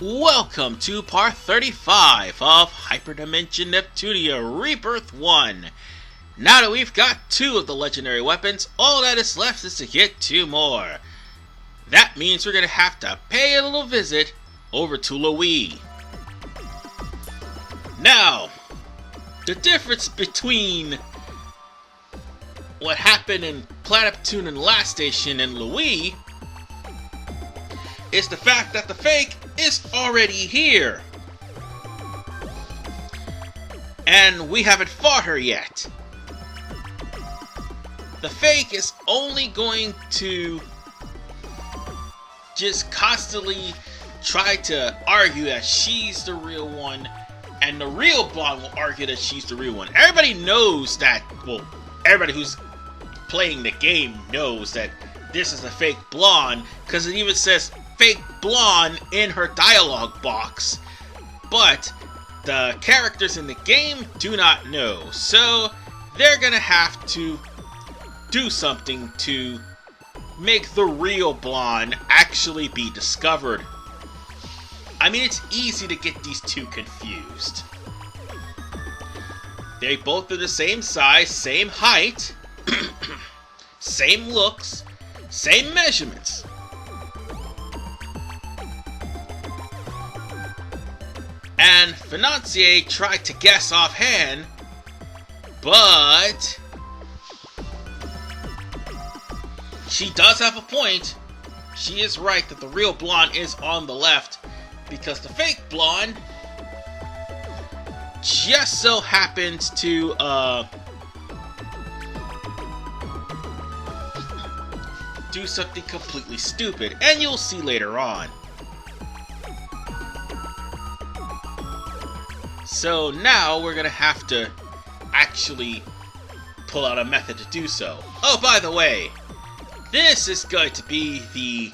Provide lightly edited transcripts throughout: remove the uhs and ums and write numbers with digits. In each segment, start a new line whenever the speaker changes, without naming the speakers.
Welcome to part 35 of Hyperdimension Neptunia Rebirth 1. Now that we've got 2 of the legendary weapons, all that is left is to get 2 more. That means we're going to have to pay a little visit over to Louis. Now, the difference between what happened in Planeptune and Last Station and Louis is the fact that the fake is already here. And we haven't fought her yet. The fake is only going to just constantly try to argue that she's the real one, and the real Blanc will argue that she's the real one. Everybody knows that, well, everybody who's playing the game knows that this is a fake Blanc, because it even says fake Blanc in her dialogue box. But the characters in the game do not know, so they're gonna have to do something to make the real Blanc actually be discovered. I mean, it's easy to get these two confused. They both are the same size, same height, same looks, same measurements. And Financier tried to guess offhand, but she does have a point. She is right that the real Blanc is on the left, because the fake Blanc just so happens to do something completely stupid, and you'll see later on. So now we're gonna have to actually pull out a method to do so. Oh, by the way, this is going to be the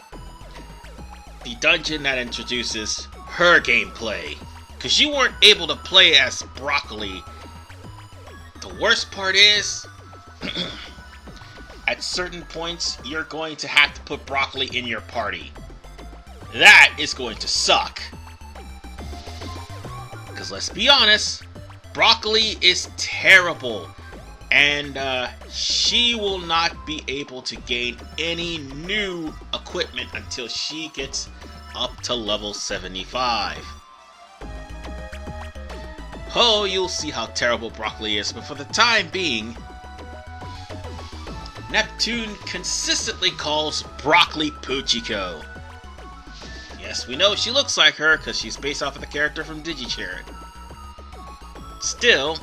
dungeon that introduces her gameplay, because you weren't able to play as Broccoli. The worst part is, at certain points, you're going to have to put Broccoli in your party. That is going to suck. Because let's be honest, Broccoli is terrible, and she will not be able to gain any new equipment until she gets up to level 75. Oh, you'll see how terrible Broccoli is, but for the time being, Neptune consistently calls Broccoli Puchiko. Yes, we know she looks like her because she's based off of the character from Digichariot. Still,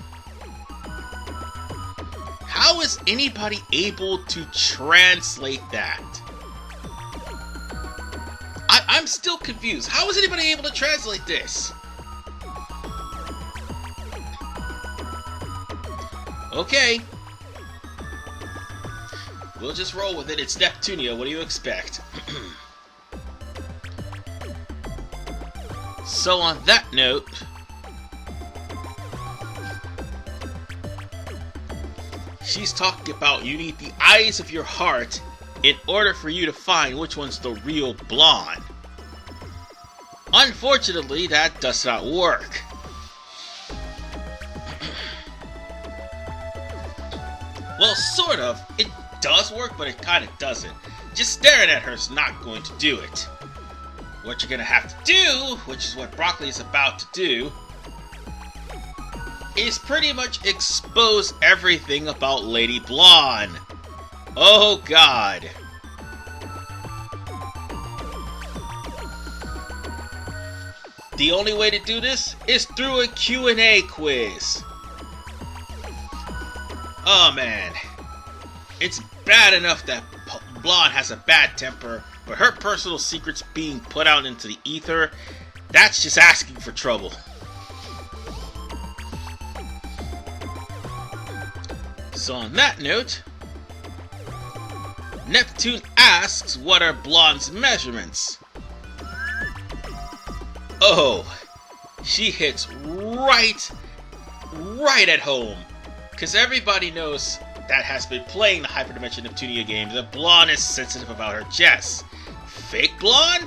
how is anybody able to translate that? I'm still confused. How is anybody able to translate this? Okay. We'll just roll with it. It's Neptunia. What do you expect? So on that note, she's talking about you need the eyes of your heart in order for you to find which one's the real Blanc. Unfortunately, that does not work. Well, sort of. It does work, but it kind of doesn't. Just staring at her is not going to do it. What you're going to have to do, which is what Broccoli is about to do, is pretty much expose everything about Lady Blanc. Oh god. The only way to do this is through a Q&A quiz. Oh man. It's bad enough that Blanc has a bad temper, but her personal secrets being put out into the ether, that's just asking for trouble. So on that note, Neptune asks what are Blanc's measurements. Oh, she hits right at home, because everybody knows that has been playing the Hyperdimension Neptunia games that Blanc is sensitive about her chest. Fake Blanc?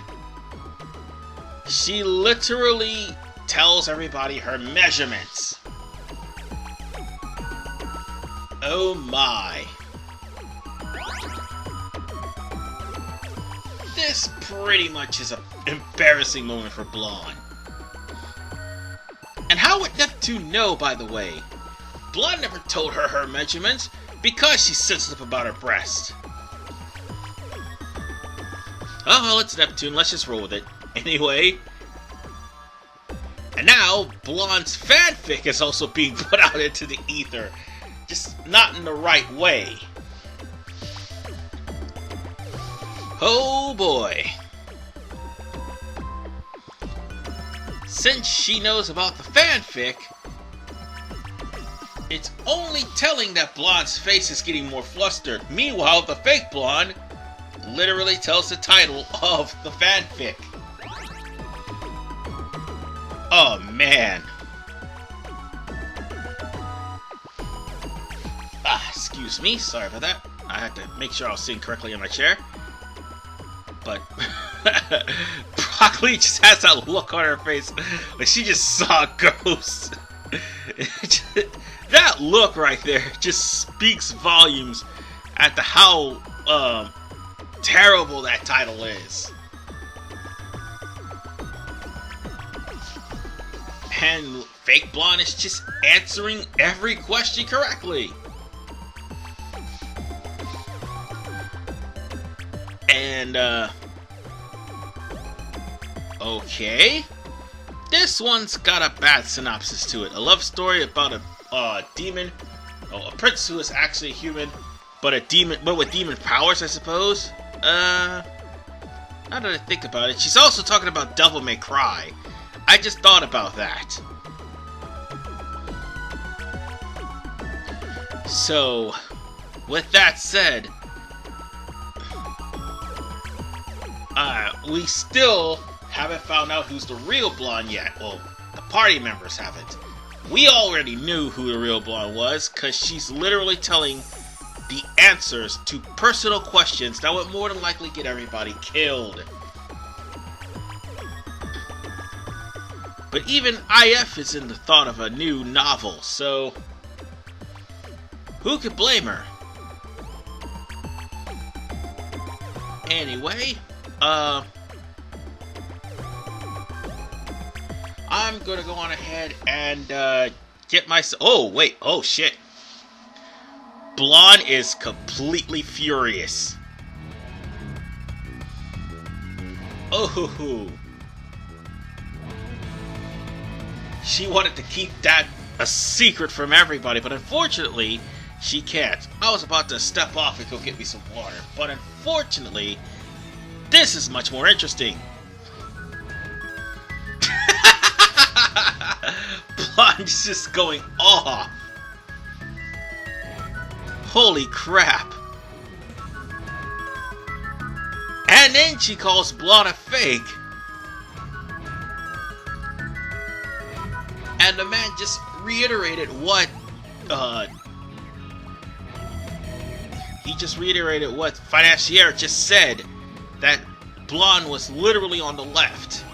She literally tells everybody her measurements. Oh my. This pretty much is an embarrassing moment for Blanc. And how would Neptune know, by the way? Blanc never told her her measurements because she's sensitive about her breast. Oh well, it's Neptune, let's just roll with it. Anyway. And now, Blanc's fanfic is also being put out into the ether. Just not in the right way. Oh boy. Since she knows about the fanfic, it's only telling that Blanc's face is getting more flustered. Meanwhile, the fake Blanc literally tells the title of the fanfic. Oh man. Excuse me, sorry about that. I had to make sure I was sitting correctly in my chair. But Broccoli just has that look on her face like she just saw a ghost. That look right there just speaks volumes as to how terrible that title is. And fake Blanc is just answering every question correctly. And, okay. This one's got a bad synopsis to it. A love story about a demon, a prince who is actually a human, but with demon powers, I suppose. Now that I think about it, she's also talking about Devil May Cry. I just thought about that. So, with that said, we still haven't found out who's the real Blanc yet. Well, the party members haven't. We already knew who the real Blanc was, because she's literally telling the answers to personal questions that would more than likely get everybody killed. But even IF is in the thought of a new novel, so who could blame her? Anyway, I'm gonna go on ahead and get myself. Oh wait! Oh shit! Blanc is completely furious. Oh. She wanted to keep that a secret from everybody, but unfortunately, she can't. I was about to step off and go get me some water, but unfortunately, this is much more interesting. Blanc's just going off. Holy crap. And then she calls Blanc a fake. And the man just reiterated what, Financier just said, that Blanc was literally on the left.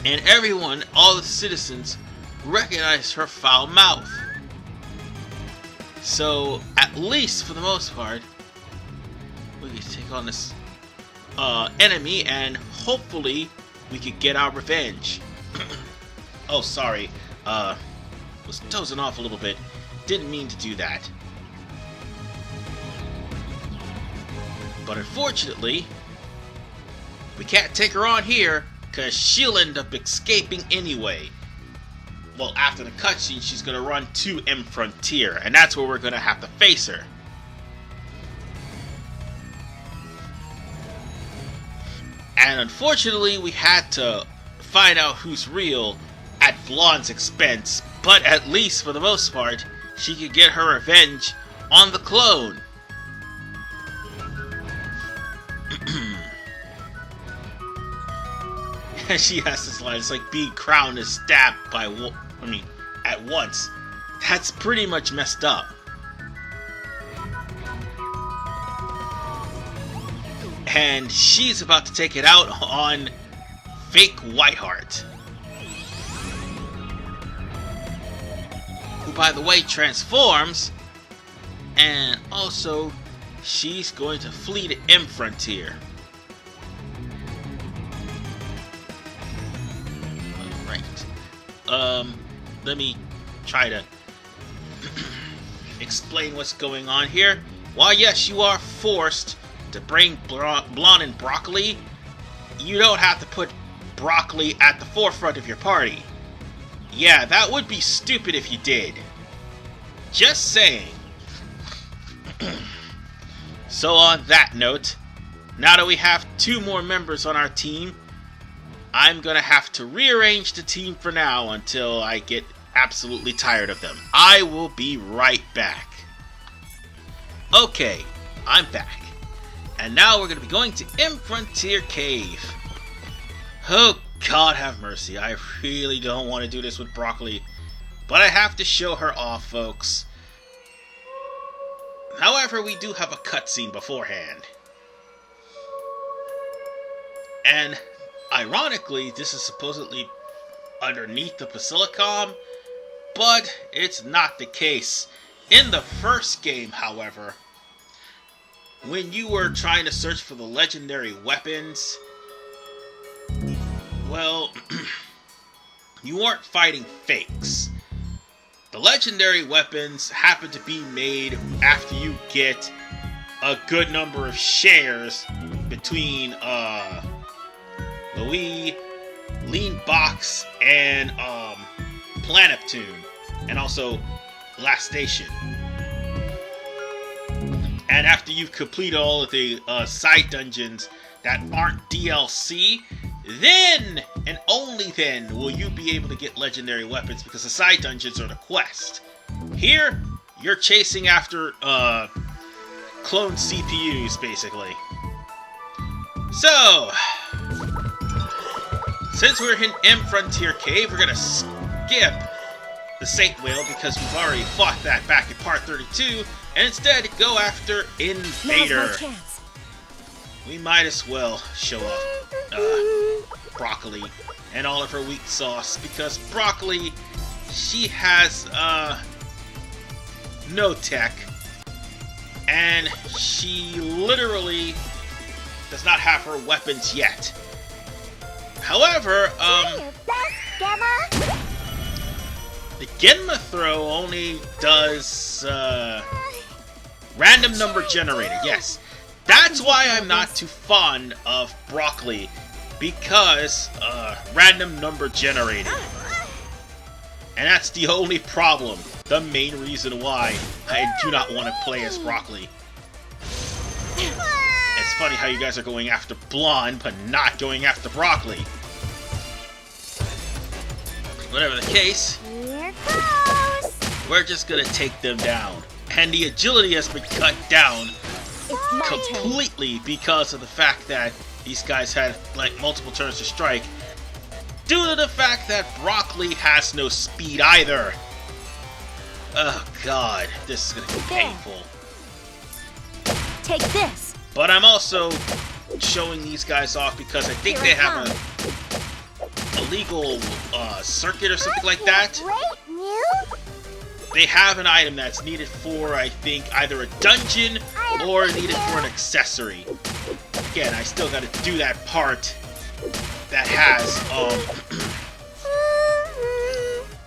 And everyone, all the citizens, recognized her foul mouth. So, at least for the most part, we can take on this enemy and hopefully we could get our revenge. Oh, sorry. Was dozing off a little bit. Didn't mean to do that. But unfortunately, we can't take her on here, because she'll end up escaping anyway. Well, after the cutscene, she's going to run to M Frontier, and that's where we're going to have to face her. And unfortunately, we had to find out who's real at Blanc's expense, but at least for the most part, she could get her revenge on the clone. And she has this line, it's like being crowned and stabbed by, at once. That's pretty much messed up. And she's about to take it out on fake Whiteheart, who, by the way, transforms. And also, she's going to flee to M Frontier. Alright. Let me try to explain what's going on here. While yes, you are forced to bring Blanc and Broccoli, you don't have to put Broccoli at the forefront of your party. Yeah, that would be stupid if you did. Just saying. So on that note, now that we have 2 more members on our team, I'm gonna have to rearrange the team for now until I get absolutely tired of them. I will be right back. Okay, I'm back. And now we're going to be going to M Frontier Cave. Oh, God have mercy. I really don't want to do this with Broccoli. But I have to show her off, folks. However, we do have a cutscene beforehand. And, ironically, this is supposedly underneath the Basilicom. But it's not the case. In the first game, however, when you were trying to search for the legendary weapons, well, you weren't fighting fakes. The legendary weapons happen to be made after you get a good number of shares between Louis, Lean Box, and Planeptune, and also Last Station. And after you've completed all of the side dungeons that aren't DLC, then, and only then, will you be able to get legendary weapons, because the side dungeons are the quest. Here, you're chasing after clone CPUs, basically. So, since we're in M Frontier Cave, we're gonna skip the Saint Whale because we've already fought that back in part 32, and instead go after Invader. We might as well show off Broccoli and all of her weak sauce, because Broccoli, she has no tech, and she literally does not have her weapons yet. However, the Genma throw only does random number generator. Yes, that's why I'm not too fond of Broccoli, because random number generated. And that's the only problem, the main reason why I do not want to play as Broccoli. It's funny how you guys are going after Blanc, but not going after Broccoli. Whatever the case, we're just gonna take them down. And the agility has been cut down completely because of the fact that these guys had like multiple turns to strike, due to the fact that Broccoli has no speed either. Oh god, this is gonna be painful.
Take this.
But I'm also showing these guys off because I think they have a legal circuit or something like that. They have an item that's needed for, I think, either a dungeon or needed for an accessory. Again, I still gotta do that part that has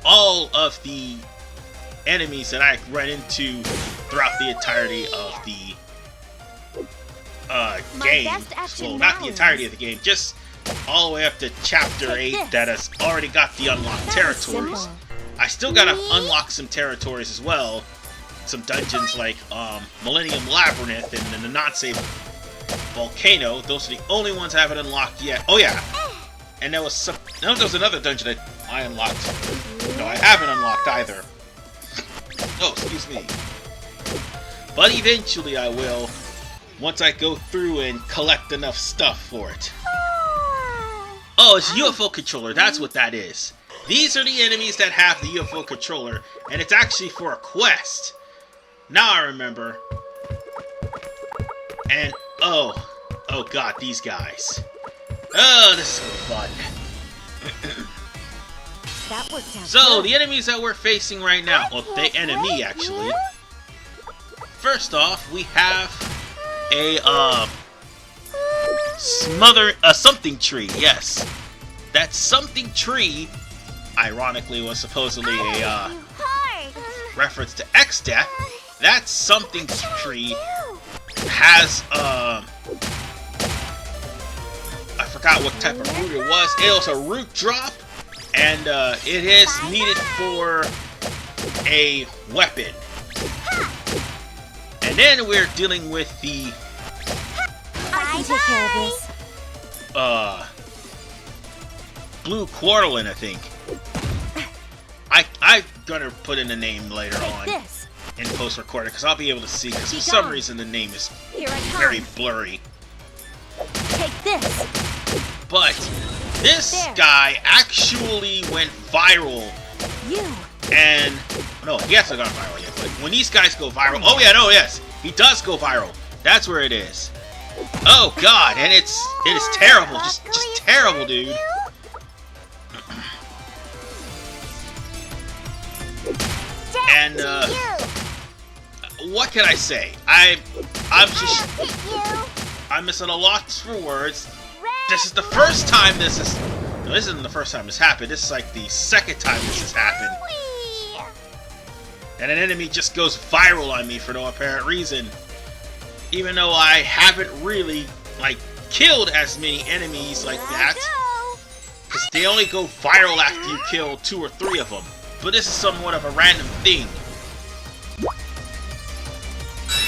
all of the enemies that I run into throughout the entirety of the game. Well, not the entirety of the game, just all the way up to Chapter 8 that has already got the unlocked territories. I still gotta unlock some territories as well. Some dungeons like Millennium Labyrinth and the Nanatse Volcano. Those are the only ones I haven't unlocked yet. Oh yeah! And there was some... No, there was another dungeon that I unlocked. No, I haven't unlocked either. Oh, excuse me. But eventually I will, once I go through and collect enough stuff for it. Oh, it's UFO controller. That's what that is. These are the enemies that have the UFO controller, and it's actually for a quest. Now I remember. And, oh, Oh god, these guys. Oh, this is fun.
That worked out.
So,
good.
the enemies that we're facing right now, well, the enemy actually. First off, we have a something tree. Yes, that something tree, ironically, was supposedly a reference to X-Death. That something tree has I forgot what type of root it was. It was a root drop, and it is needed for a weapon. And then we're dealing with the
I can take care of this.
blue quarterlin, I think. I'm gonna put in the name later on
This.
in post-recording because I'll be able to see, because for some reason the name is
Here I come.
very blurry.
Take this.
But this
There.
guy actually went viral,
You.
and no, he hasn't gone viral yet. But when these guys go viral, oh yeah, no, yes, he does go viral. That's where it is. Oh god, and it is terrible, just terrible, dude. And what can I say? I'm missing a lot for words. This is the first time this isn't the first time this happened. This is like the second time this has happened. And an enemy just goes viral on me for no apparent reason. Even though I haven't really, like, killed as many enemies like that. Because they only go viral after you kill 2 or 3 of them. But this is somewhat of a random thing.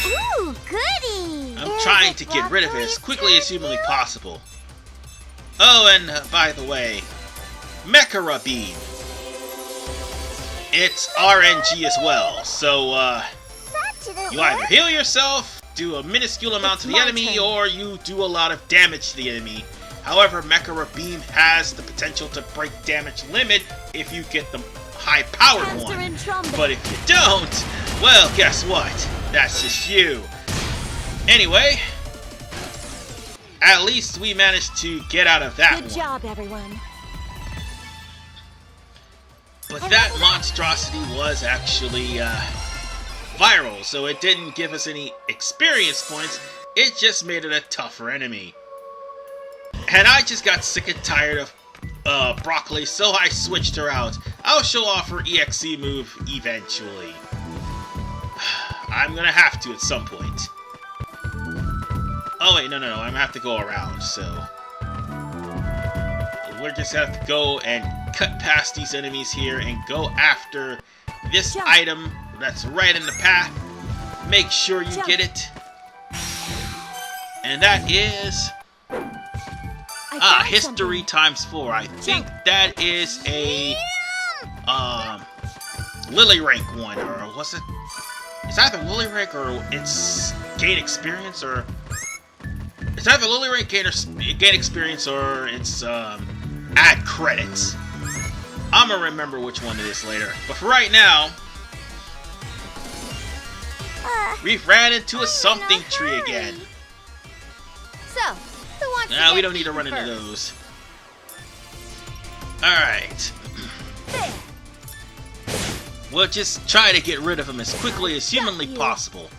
Ooh, goody.
I'm trying to get rid of it as quickly as humanly possible. Oh, and by the way, Mecha Beam. It's RNG as well, so you either heal yourself, do a minuscule amount to the enemy, or you do a lot of damage to the enemy. However, Mecha Beam has the potential to break damage limit if you get the high-powered one. But if you don't, well, guess what? That's just you. Anyway, at least we managed to get out of that one.
Good job, everyone.
But that monstrosity was actually viral, so it didn't give us any experience points. It just made it a tougher enemy. And I just got sick and tired of Broccoli, so I switched her out. I'll show off her EXE move eventually. I'm gonna have to at some point. Oh wait, no, I'm gonna have to go around, so we're just gonna have to go and cut past these enemies here and go after this item that's right in the path. Make sure you get it. And that is history ×4. I think that is a Lily rank one, or was it? It's either Lily rank or it's gain experience, or it's either Lily rank gain experience, or it's add credits. I'm gonna remember which one it is later. But for right now, we've ran into a something tree again.
So, who wants to
Nah, we
get
don't need to run into
first?
those. Alright. We'll just try to get rid of them as quickly as humanly possible.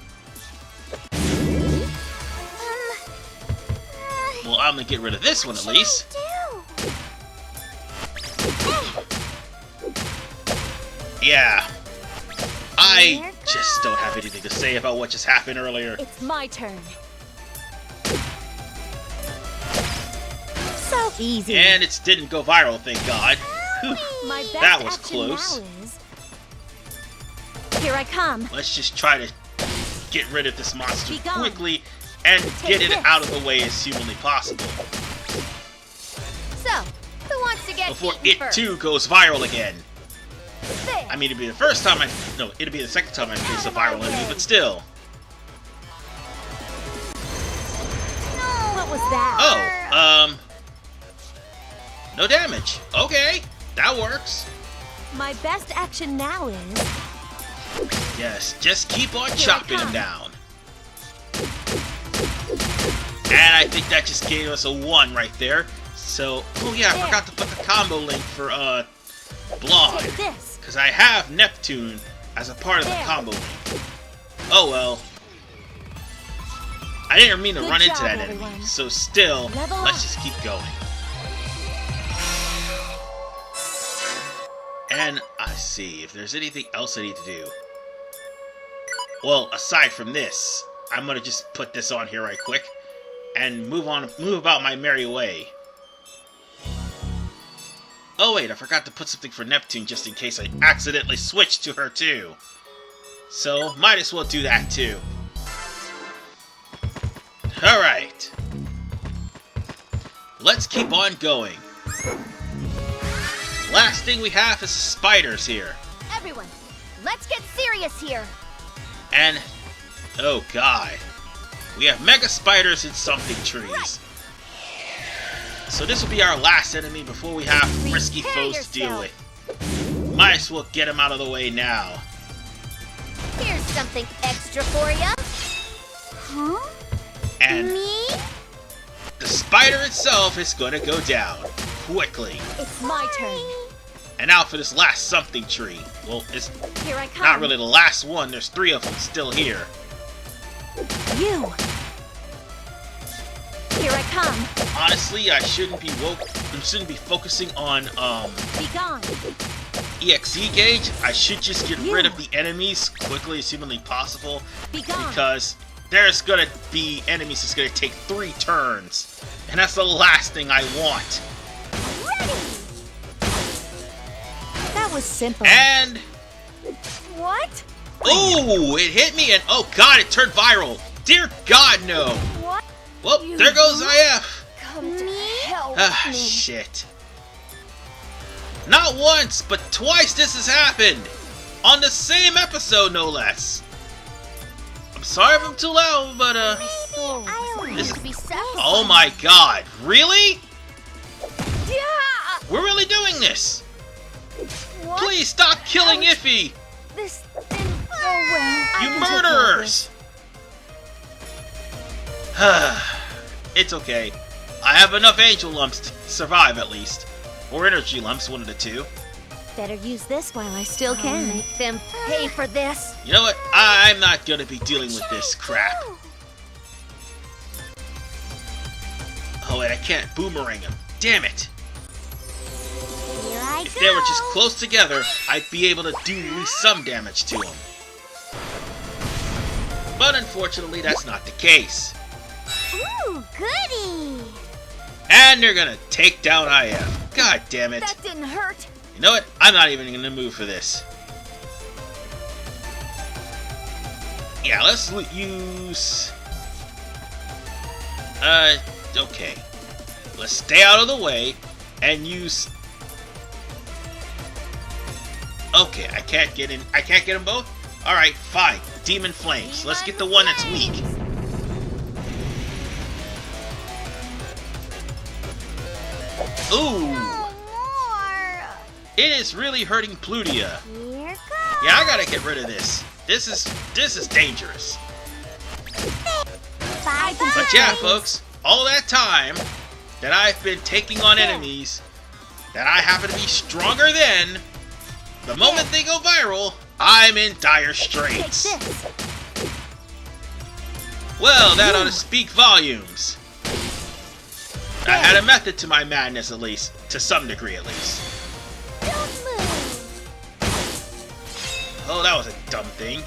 Well, I'm gonna get rid of this one at least. Yeah. I just don't have anything to say about what just happened earlier.
It's my turn. So easy.
And it didn't go viral, thank God. Whew.
My best
That was
action
close.
now is... Here I come.
Let's just try to get rid of this monster
Be gone.
quickly and
Take
get it
this.
out of the way as humanly possible
So, who wants to get
before
eaten
it
first?
too goes viral again.
There.
I mean, it'd be the first time no, it'd be the second time I face a viral enemy, but still.
What was that?
Oh, no damage. Okay, that works.
My best action now is...
Yes, just keep on
Here I
chopping him
come.
down. And I think that just gave us a 1 right there. So, oh yeah, I forgot to put the combo link for Blanc. Because I have Neptune as a part of the combo link. Oh well. I didn't mean to run into that enemy. So still, let's just keep going. And I see if there's anything else I need to do. Well, aside from this, I'm gonna just put this on here right quick and move about my merry way. Oh wait, I forgot to put something for Neptune just in case I accidentally switch to her too. So, might as well do that too. Alright. Let's keep on going. Last thing we have is spiders here.
Everyone, let's get serious here.
And, oh god. We have mega spiders and something trees. So this will be our last enemy before we have risky foes to deal with. Might as well get him out of the way now.
Here's something extra for ya. Huh?
And
me?
The spider itself is gonna go down quickly.
It's my turn.
And now for this last something tree. Well, it's
Here I come.
not really the last one. There's 3 of them still here.
You. Here I come.
Honestly, I shouldn't be focusing on
Be gone.
EXE gauge. I should just get rid of the enemies quickly as humanly possible.
Be gone.
Because there's gonna be enemies that's gonna take 3 turns. And that's the last thing I want.
That was simple.
And
What?
oh, it hit me and oh god, it turned viral. Dear God, no.
What?
Well, there goes IF.
Come to help
Ah,
me.
shit. Not once, but twice this has happened. On the same episode, no less. I'm sorry if I'm too loud, but
This be
oh my god, really?
Yeah.
We're really doing this.
What?
Please stop killing Iffy.
This didn't go well.
You murderers. It's okay. I have enough angel lumps to survive at least. Or energy lumps, one of the 2.
Better use this while I still can. Make them pay for this.
You know what? I'm not gonna be dealing with this crap. Oh, and I can't boomerang him. Damn it.
Here I
If they were just close together, I'd be able to do at least some damage to them. But unfortunately, that's not the case.
Ooh, goody.
And they're gonna take down IF. God damn it.
That didn't hurt.
You know what? I'm not even gonna move for this. Yeah, let's use... okay. Let's stay out of the way and use... Okay, I can't get in. I can't get them both? Alright, fine. Demon Flames. Let's get the one that's weak. Ooh!
More.
It is really hurting Plutia.
Here goes.
Yeah, I gotta get rid of this. This is dangerous.
Bye-bye.
But yeah, folks, all that time that I've been taking on enemies that I happen to be stronger than, the moment they go viral, I'm in dire
Take
straits.
this.
Well, that ought to speak volumes. I had a method to my madness, at least. To some degree, at least.
Don't move.
Oh, that was a dumb thing.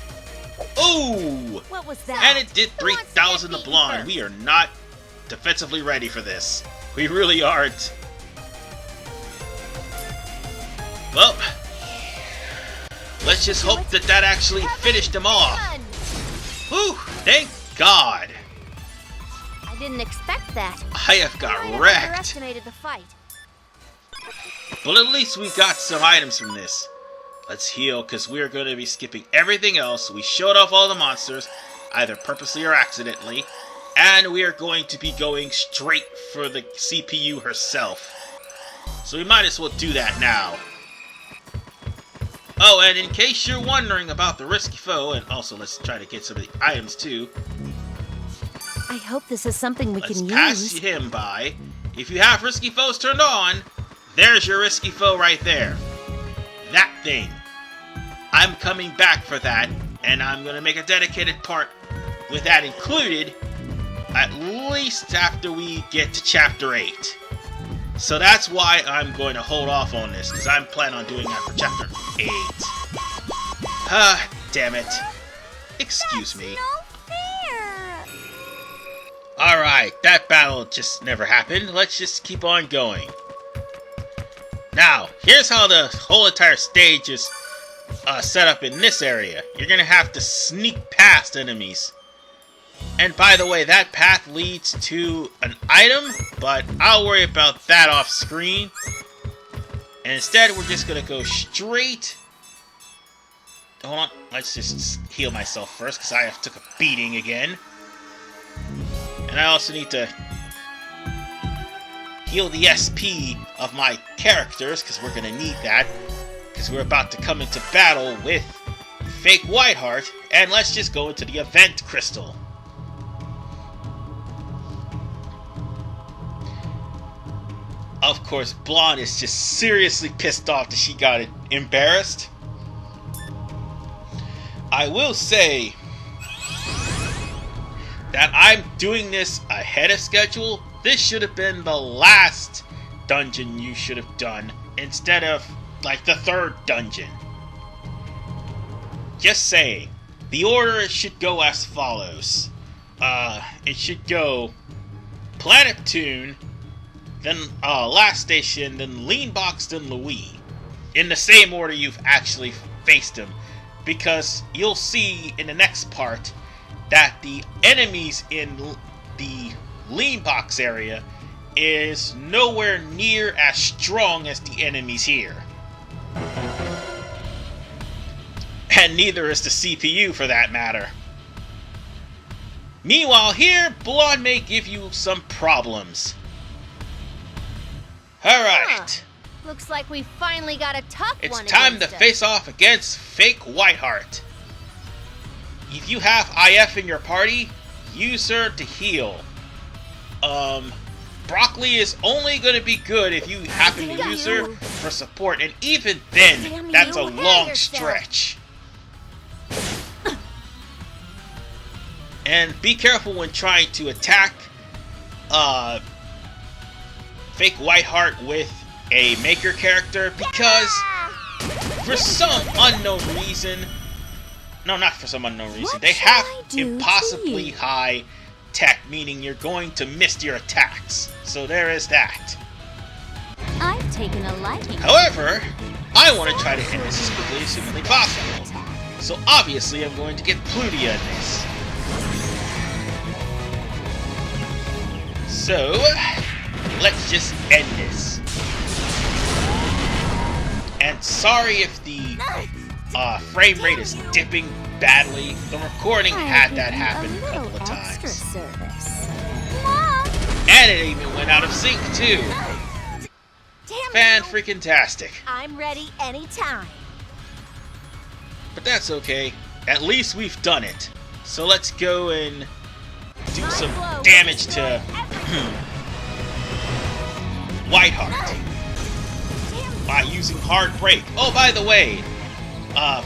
Ooh!
What was that?
And it did
Who wants to
3,000
get
to Blanc.
beaten
We are not defensively ready for this. We really aren't. Well, let's just hope that that actually finished them off.
Done.
Whew, thank God.
I didn't expect that.
I have got
I
wrecked.
underestimated the fight.
But at least we got some items from this. Let's heal, because we're going to be skipping everything else. We showed off all the monsters, either purposely or accidentally. And we are going to be going straight for the CPU herself. So we might as well do that now. Oh, and in case you're wondering about the risky foe, and also let's try to get some of the items too.
I hope this is something we can use.
Let's pass him by. If you have risky foes turned on, there's your risky foe right there. That thing. I'm coming back for that, and I'm going to make a dedicated part with that included, at least after we get to Chapter 8. So that's why I'm going to hold off on this, because I'm planning on doing that for Chapter 8. Ah, damn it. Excuse me. Alright, that battle just never happened. Let's just keep on going. Now, here's how the whole entire stage is set up in this area. You're gonna have to sneak past enemies. And by the way, that path leads to an item, but I'll worry about that off screen. And instead, we're just gonna go straight... Hold on, let's just heal myself first, because I took a beating again. And I also need to heal the SP of my characters, because we're going to need that. Because we're about to come into battle with Fake Whiteheart. And let's just go into the event crystal. Of course, Blanc is just seriously pissed off that she got embarrassed. I will say that I'm doing this ahead of schedule. This should have been the last dungeon you should have done instead of like the third dungeon. Just saying. The order should go as follows. It should go Planet Tune, then Last Station, then Lean Box, then Louis. In the same order you've actually faced them. Because you'll see in the next part that the enemies in the Lean Box area is nowhere near as strong as the enemies here. And neither is the CPU for that matter. Meanwhile here, Blanc may give you some problems. Alright.
Looks like we finally got a tough one.
It's time to face off against Fake Whiteheart. If you have IF in your party, use her to heal. Broccoli is only going to be good if you happen to use her for support, and even then, that's a long stretch. And be careful when trying to attack Fake Whiteheart with a Maker character, because for some unknown reason... No, not for some unknown reason. They have impossibly high tech, meaning you're going to miss your attacks. So there is that.
I've taken a liking.
However, I want to try to end this as quickly as humanly possible. So obviously I'm going to get Plutia in this. So, let's just end this. And sorry if the frame rate is dipping badly. The recording had that happen a couple of times. And it even went out of sync too. Fan-freaking-tastic.
I'm ready anytime.
But that's okay. At least we've done it. So let's go and do some damage to Whiteheart by using Hard Break. Oh, by the way,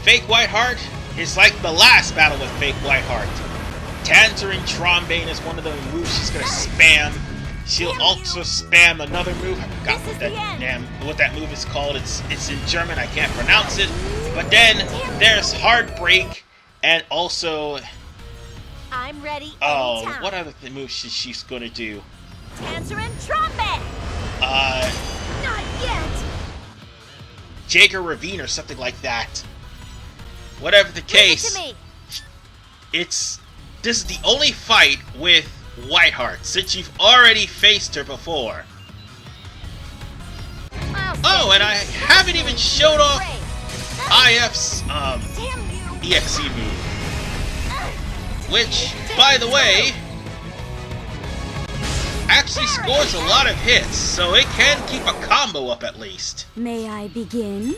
Fake Whiteheart is like the last battle with Fake Whiteheart. Tangerine Trombane is one of the moves she's gonna spam. She'll also spam another move. I forgot what that move is called. It's in German. I can't pronounce it. But then there's Hard Break, and also
I'm ready.
What other moves she's gonna do?
Tangerine Trombane. Not yet.
Jaeger Ravine or something like that. Whatever the case, this is the only fight with Whiteheart, since you've already faced her before. Oh, and I haven't even showed off IF's EXE move. Which, by the way, actually scores a lot of hits, so it can keep a combo up at least.
May I begin?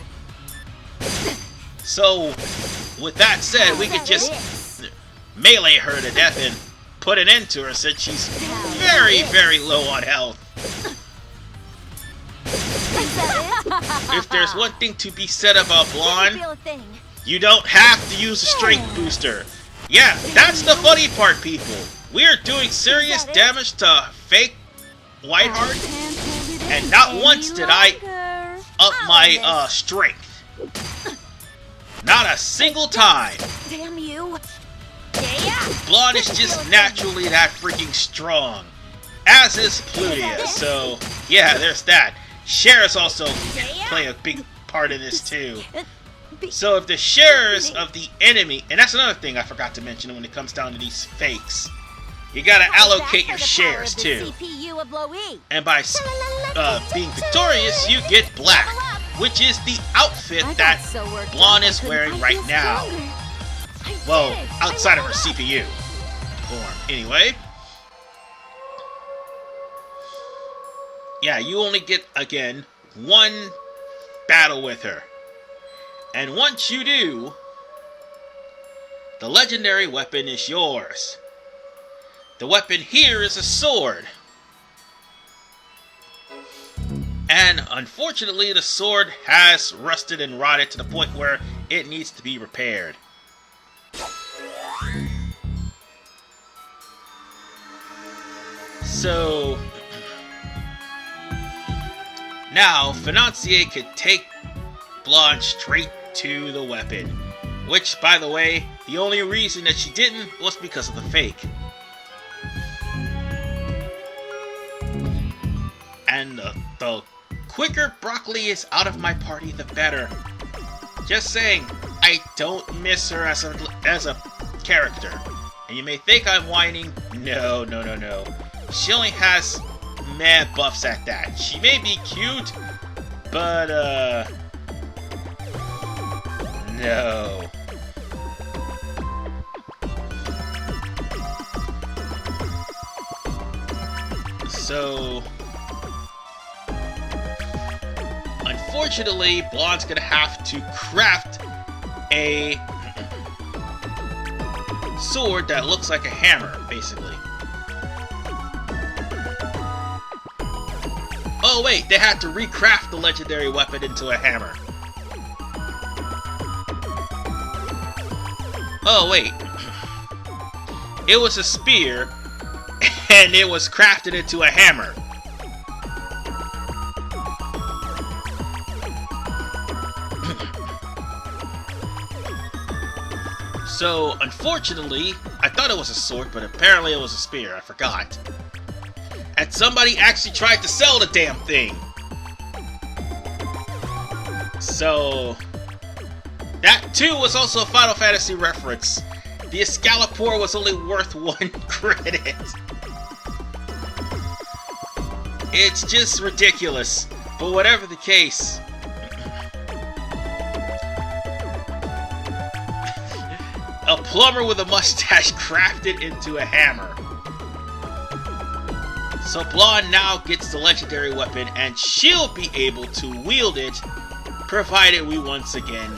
So, with that said, we could just melee her to death and put an end to her since she's very, very low on health. If there's one thing to be said about Blanc, you don't have to use a strength booster. Yeah, that's the funny part, people. We're doing serious damage to fake Whiteheart, and not once did I up my strength. Not a single time.
Damn you.
Blanc is just naturally that freaking strong. As is Plutia, so yeah, there's that. Shares also play a big part in this too. So if the shares of the enemy, and that's another thing I forgot to mention when it comes down to these fakes, you gotta allocate your shares too. And by being victorious, you get Black, which is the outfit that Blanc is wearing right now. Well, outside of her CPU form, anyway. Yeah, you only get, again, one battle with her. And once you do, the legendary weapon is yours. The weapon here is a sword. And unfortunately, the sword has rusted and rotted to the point where it needs to be repaired. So now Financier could take Blanc straight to the weapon, which, by the way, the only reason that she didn't was because of the fake. And the quicker Broccoli is out of my party, the better. Just saying, I don't miss her as a character. And you may think I'm whining. No. She only has mad buffs at that. She may be cute, but no. So unfortunately, Blanc's gonna have to craft a sword that looks like a hammer, basically. Oh wait, they had to recraft the legendary weapon into a hammer. Oh wait. It was a spear, and it was crafted into a hammer. So, unfortunately, I thought it was a sword, but apparently it was a spear. I forgot. And somebody actually tried to sell the damn thing. So, that too was also a Final Fantasy reference. The Excalibur was only worth 1 credit. It's just ridiculous. But whatever the case, a plumber with a mustache crafted into a hammer. So Blanc now gets the legendary weapon, and she'll be able to wield it, provided we once again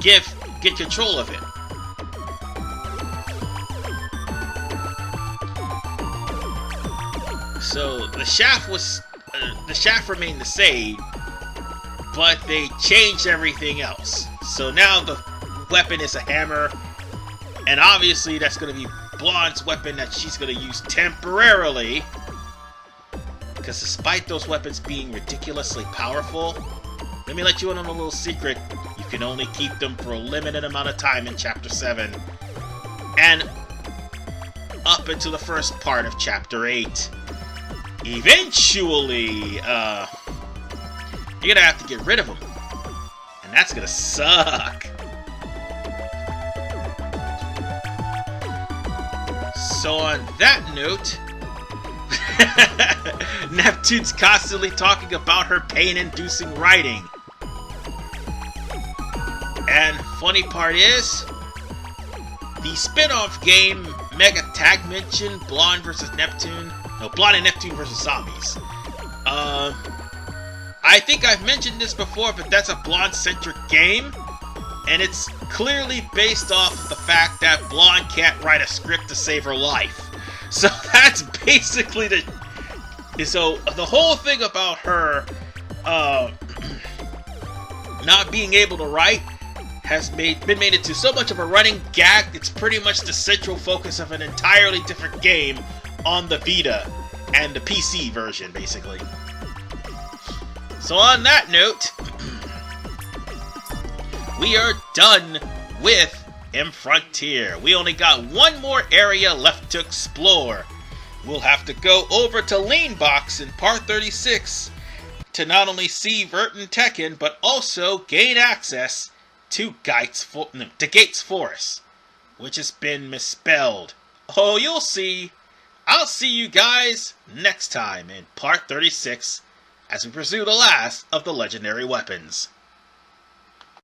get control of it. So the shaft remained the same, but they changed everything else. So now the weapon is a hammer, and obviously that's going to be Blanc's weapon that she's going to use temporarily. Because despite those weapons being ridiculously powerful, let me let you in on a little secret. You can only keep them for a limited amount of time in Chapter 7. And up into the first part of Chapter 8. Eventually, you're going to have to get rid of them. And that's going to suck. So on that note, Neptune's constantly talking about her pain-inducing writing. And funny part is, the spin-off game Mega Tag Mention Blanc vs. Neptune, no, Blanc and Neptune vs. Zombies. I think I've mentioned this before, but that's a Blanc-centric game, and it's clearly based off of the fact that Blanc can't write a script to save her life. So that's basically the... So the whole thing about her not being able to write has been made into so much of a running gag. It's pretty much the central focus of an entirely different game on the Vita and the PC version, basically. So on that note, we are done with M Frontier. We only got one more area left to explore. We'll have to go over to Lane Box in Part 36 to not only see Vert and Tekken, but also gain access to Gates Forest, which has been misspelled. Oh, you'll see. I'll see you guys next time in Part 36 as we pursue the last of the legendary weapons.